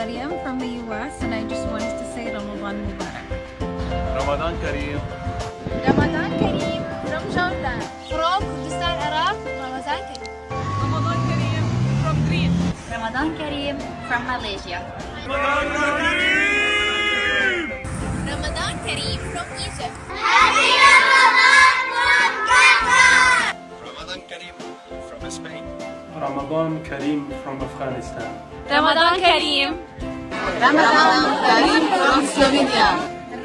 Maryam from the US, and I just wanted to say Ramadan Mubarak. Ramadan Kareem. Ramadan Kareem from Jordan. From Kurdistan, Iraq. Ramadan Kareem. Ramadan Kareem from Greece. Ramadan Kareem from Malaysia. Ramadan Kareem. Ramadan Kareem from Egypt. Ramadan Kareem from Spain. Ramadan Kareem from Afghanistan. Ramadan Kareem. Ramadan Kareem from Slovenia.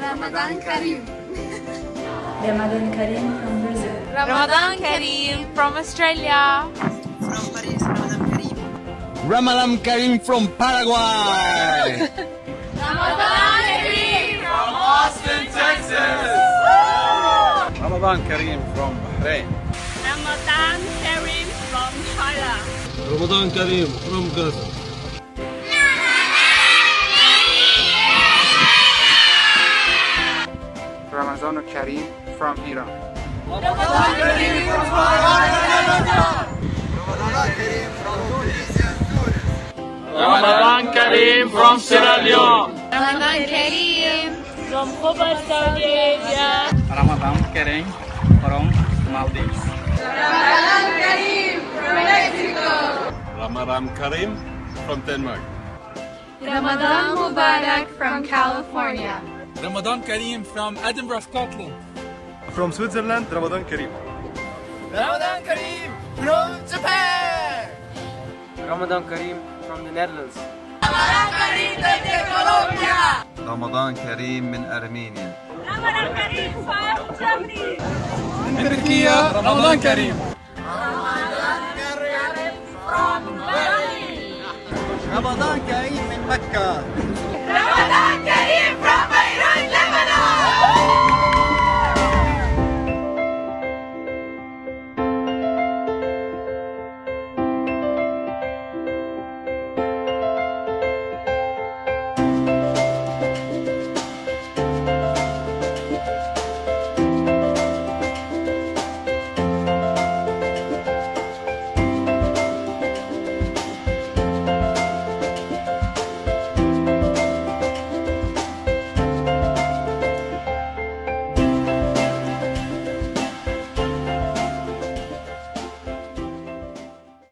Ramadan Kareem. Ramadan Kareem from Brazil. Ramadan Kareem from Australia. Ramadan Kareem from Paraguay. Ramadan Kareem From Austin, Texas. Ramadan Kareem from Bahrain. Ramadan Kareem from China. Ramadan Kareem from Gaza. Ramadan Kareem from Iran. Ramadan Kareem from Ramadan Kareem from Sierra Leone. Ramadan Kareem From Khobar, Saudi Arabia. Ramadan Kareem from Maldives. Ramadan Kareem from Denmark. Ramadan Mubarak from California. Ramadan Kareem from Edinburgh, Scotland. From Switzerland, Ramadan Kareem. Ramadan Kareem from Japan. Ramadan Kareem from the Netherlands. Ramadan Kareem من أرمينيا. Ramadan Kareem from Germany. من تركيا رمضان كريم. رمضان كريم من مكة. Ramadan